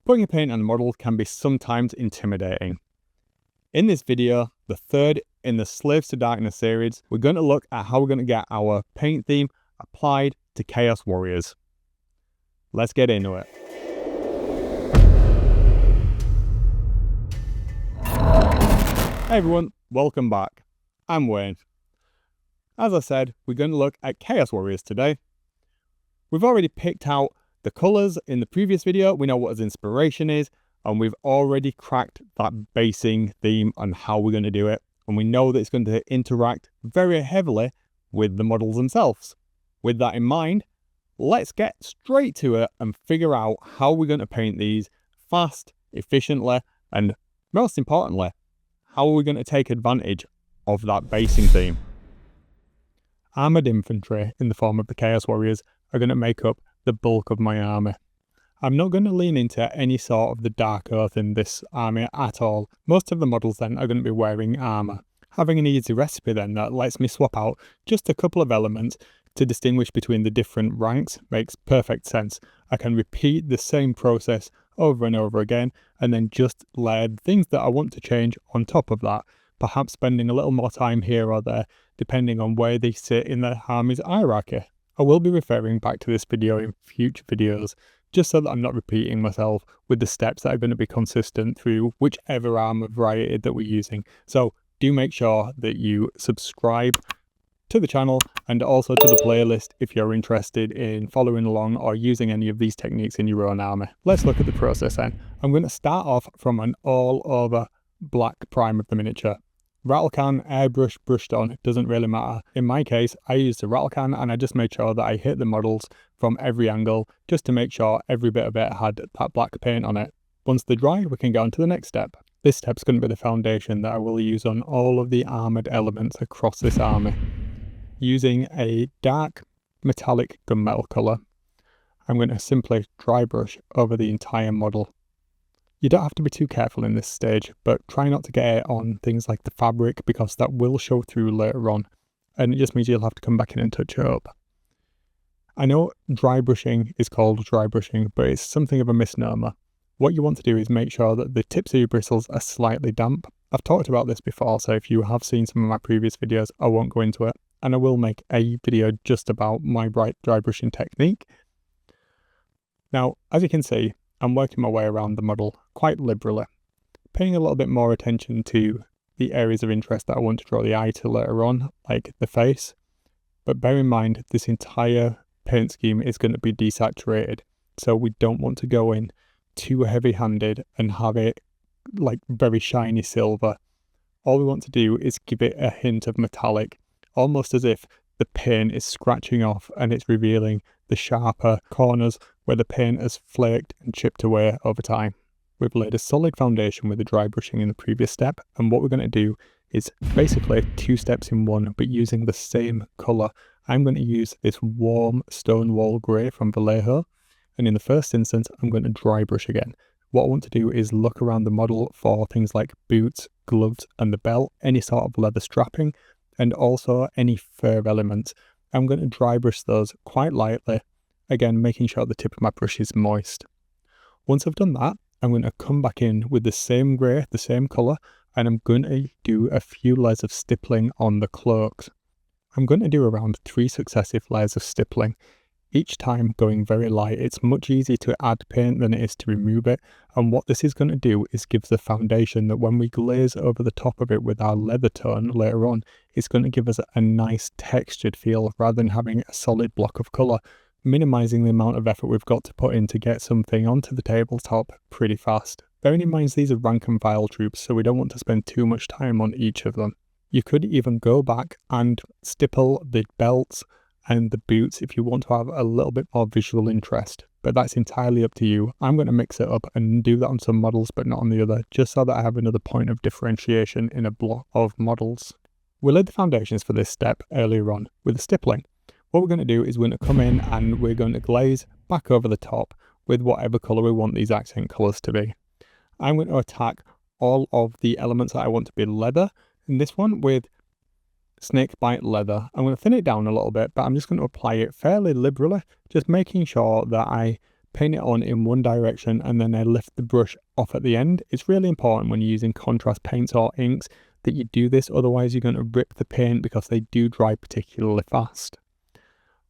Putting a paint on a model can be sometimes intimidating. In this video, the third in the Slaves to Darkness series, we're going to look at how we're going to get our paint theme applied to Chaos Warriors. Let's get into it. Hey everyone, welcome back. I'm Wayne. As I said, we're going to look at Chaos Warriors today. We've already picked out the colours in the previous video, we know what his inspiration is, and we've already cracked that basing theme on how we're going to do it. And we know that it's going to interact very heavily with the models themselves. With that in mind, let's get straight to it and figure out how we're going to paint these fast, efficiently, and most importantly, how are we going to take advantage of that basing theme. Armoured infantry in the form of the Chaos Warriors are going to make up the bulk of my army. I'm not going to lean into any sort of the Dark Oath in this army at all. Most of the models then are going to be wearing armour. Having an easy recipe then that lets me swap out just a couple of elements to distinguish between the different ranks makes perfect sense. I can repeat the same process over and over again and then just layer things that I want to change on top of that, perhaps spending a little more time here or there depending on where they sit in the army's hierarchy. I will be referring back to this video in future videos, just so that I'm not repeating myself with the steps that are going to be consistent through whichever armor variety that we're using. So do make sure that you subscribe to the channel and also to the playlist if you're interested in following along or using any of these techniques in your own army. Let's look at the process then. I'm going to start off from an all over black prime of the miniature. Rattle can, airbrush, brushed on, it doesn't really matter. In my case, I used a rattle can and I just made sure that I hit the models from every angle just to make sure every bit of it had that black paint on it. Once they're dry, we can go on to the next step. This step's going to be the foundation that I will use on all of the armoured elements across this army. Using a dark metallic gunmetal colour, I'm going to simply dry brush over the entire model. You don't have to be too careful in this stage, but try not to get it on things like the fabric because that will show through later on, and it just means you'll have to come back in and touch it up. I know dry brushing is called dry brushing, but it's something of a misnomer. What you want to do is make sure that the tips of your bristles are slightly damp. I've talked about this before, so if you have seen some of my previous videos, I won't go into it, and I will make a video just about my dry brushing technique. Now, as you can see, I'm working my way around the model quite liberally, paying a little bit more attention to the areas of interest that I want to draw the eye to later on, like the face. But bear in mind, this entire paint scheme is going to be desaturated, so we don't want to go in too heavy-handed and have it like very shiny silver. All we want to do is give it a hint of metallic, almost as if the paint is scratching off and it's revealing the sharper corners where the paint has flaked and chipped away over time. We've laid a solid foundation with the dry brushing in the previous step, and what we're going to do is basically two steps in one, but using the same colour. I'm going to use this warm Stonewall Grey from Vallejo, and in the first instance I'm going to dry brush again. What I want to do is look around the model for things like boots, gloves and the belt, any sort of leather strapping, and also any fur elements. I'm going to dry brush those quite lightly, again making sure the tip of my brush is moist. Once I've done that, I'm going to come back in with the same grey, the same colour, and I'm going to do a few layers of stippling on the cloaks. I'm going to do around 3 successive layers of stippling, each time going very light. It's much easier to add paint than it is to remove it, and what this is going to do is give the foundation that when we glaze over the top of it with our leather tone later on, it's going to give us a nice textured feel rather than having a solid block of colour, minimising the amount of effort we've got to put in to get something onto the tabletop pretty fast. Bearing in mind these are rank and file troops, so we don't want to spend too much time on each of them. You could even go back and stipple the belts and the boots if you want to have a little bit more visual interest, but that's entirely up to you. I'm going to mix it up and do that on some models but not on the other, just so that I have another point of differentiation in a block of models. We laid the foundations for this step earlier on with the stippling. What we're going to do is we're going to come in and we're going to glaze back over the top with whatever colour we want these accent colours to be. I'm going to attack all of the elements that I want to be leather, and this one with snakebite leather. I'm going to thin it down a little bit, but I'm just going to apply it fairly liberally, just making sure that I paint it on in one direction and then I lift the brush off at the end. It's really important when you're using contrast paints or inks that you do this, otherwise you're going to rip the paint because they do dry particularly fast.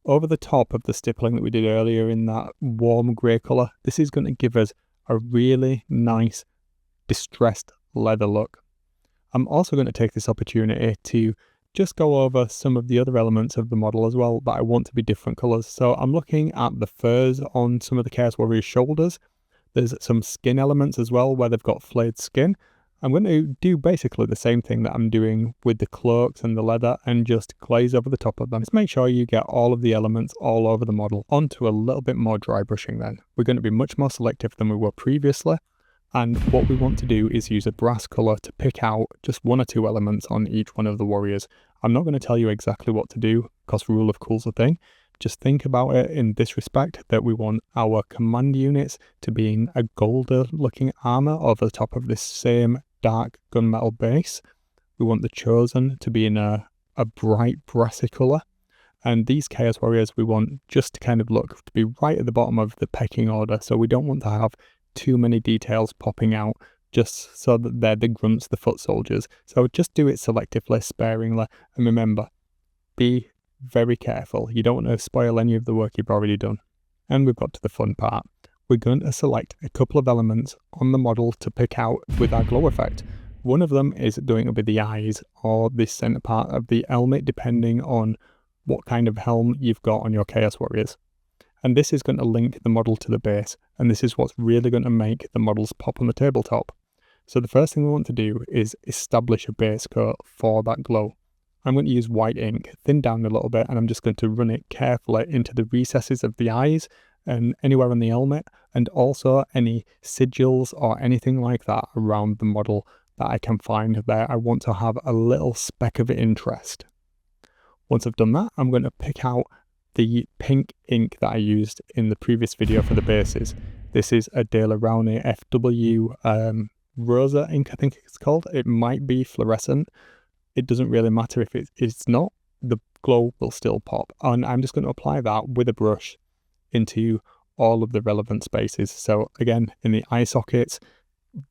Over the top of the stippling that we did earlier in that warm grey colour, this is going to give us a really nice distressed leather look. I'm also going to take this opportunity to just go over some of the other elements of the model as well that I want to be different colours. So I'm looking at the furs on some of the Chaos Warrior's shoulders. There's some skin elements as well where they've got flayed skin. I'm going to do basically the same thing that I'm doing with the cloaks and the leather and just glaze over the top of them. Just make sure you get all of the elements all over the model onto a little bit more dry brushing then. We're going to be much more selective than we were previously. And what we want to do is use a brass colour to pick out just one or two elements on each one of the warriors. I'm not going to tell you exactly what to do because rule of cool's a thing. Just think about it in this respect, that we want our command units to be in a golder looking armour over the top of this same dark gunmetal base. We want the chosen to be in a bright brassy colour. And these Chaos Warriors we want just to kind of look to be right at the bottom of the pecking order. So we don't want to have too many details popping out just so that they're the grunts, the foot soldiers. So just do it selectively, sparingly, and remember, be very careful. You don't want to spoil any of the work you've already done. And we've got to the fun part. We're going to select a couple of elements on the model to pick out with our glow effect. One of them is doing it with the eyes or the center part of the helmet, depending on what kind of helm you've got on your Chaos Warriors. And this is going to link the model to the base, and this is what's really going to make the models pop on the tabletop. So the first thing we want to do is establish a base coat for that glow. I'm going to use white ink, thin down a little bit, and I'm just going to run it carefully into the recesses of the eyes and anywhere on the helmet, and also any sigils or anything like that around the model that I can find there. I want to have a little speck of interest. Once I've done that, I'm going to pick out the pink ink that I used in the previous video for the bases. This is a De La Rowney FW Rosa ink, I think it's called. It might be fluorescent. It doesn't really matter if it's not. The glow will still pop. And I'm just going to apply that with a brush into all of the relevant spaces. So again, in the eye sockets,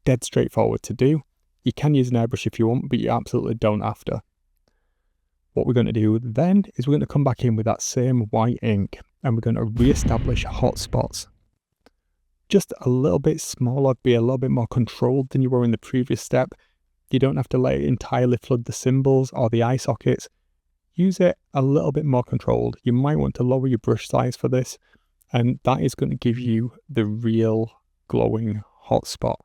dead straightforward to do. You can use an airbrush if you want, but you absolutely don't have to. What we're going to do then is we're going to come back in with that same white ink and we're going to re-establish hot spots. Just a little bit smaller, be a little bit more controlled than you were in the previous step. You don't have to let it entirely flood the symbols or the eye sockets. Use it a little bit more controlled. You might want to lower your brush size for this, and that is going to give you the real glowing hot spot.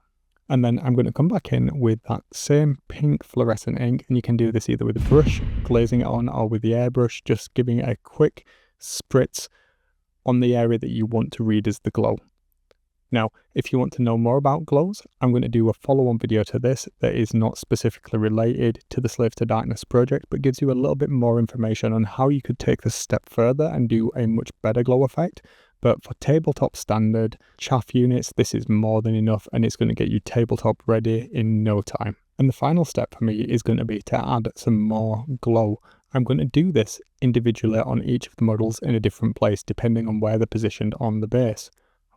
And then I'm going to come back in with that same pink fluorescent ink, and you can do this either with a brush, glazing it on, or with the airbrush, just giving it a quick spritz on the area that you want to read as the glow. Now, if you want to know more about glows, I'm going to do a follow-on video to this that is not specifically related to the Slave to Darkness project, but gives you a little bit more information on how you could take this step further and do a much better glow effect. But for tabletop standard chaff units, this is more than enough, and it's going to get you tabletop ready in no time. And the final step for me is going to be to add some more glow. I'm going to do this individually on each of the models in a different place, depending on where they're positioned on the base.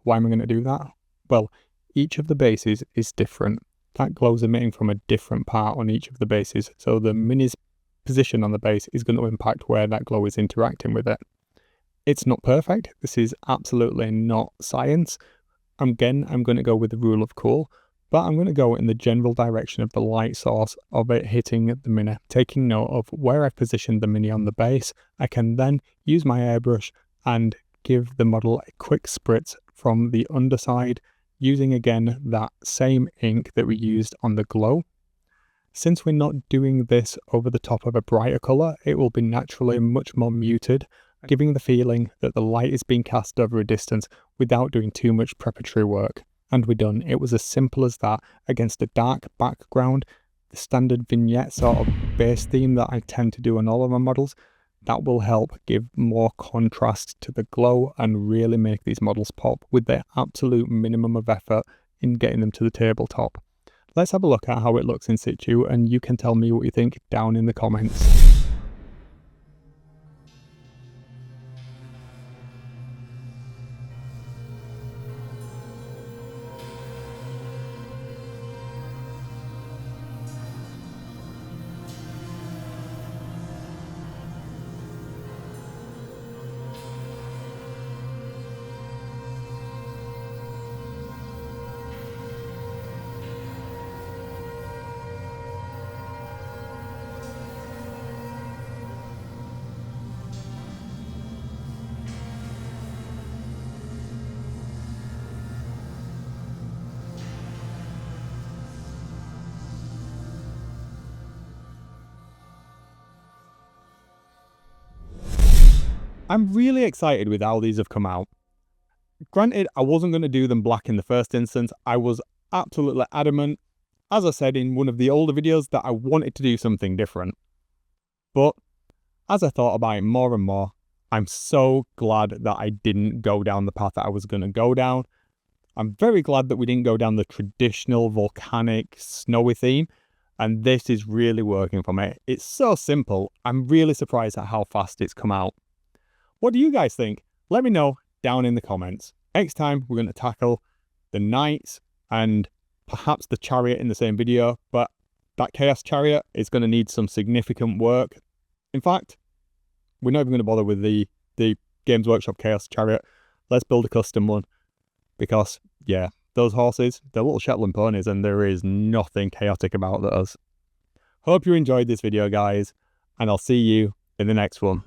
Why am I going to do that? Well, each of the bases is different. That glow is emitting from a different part on each of the bases, so the mini's position on the base is going to impact where that glow is interacting with it. It's not perfect. This is absolutely not science. Again, I'm going to go with the rule of cool, but I'm going to go in the general direction of the light source of it hitting the mini. Taking note of where I've positioned the mini on the base, I can then use my airbrush and give the model a quick spritz from the underside, using again that same ink that we used on the glow. Since we're not doing this over the top of a brighter colour, it will be naturally much more muted, giving the feeling that the light is being cast over a distance without doing too much preparatory work. And we're done. It was as simple as that against a dark background, the standard vignette sort of base theme that I tend to do on all of my models. That will help give more contrast to the glow and really make these models pop with the absolute minimum of effort in getting them to the tabletop. Let's have a look at how it looks in situ, and you can tell me what you think down in the comments. I'm really excited with how these have come out. Granted, I wasn't going to do them black in the first instance. I was absolutely adamant, as I said in one of the older videos, that I wanted to do something different. But as I thought about it more and more, I'm so glad that I didn't go down the path that I was going to go down. I'm very glad that we didn't go down the traditional volcanic snowy theme, and this is really working for me. It's so simple. I'm really surprised at how fast it's come out. What do you guys think? Let me know down in the comments. Next time we're going to tackle the knights and perhaps the chariot in the same video, but that chaos chariot is going to need some significant work. In fact, we're not even going to bother with the Games Workshop chaos chariot. Let's build a custom one, because yeah, those horses, they're little Shetland ponies, and there is nothing chaotic about those. Hope you enjoyed this video, guys, and I'll see you in the next one.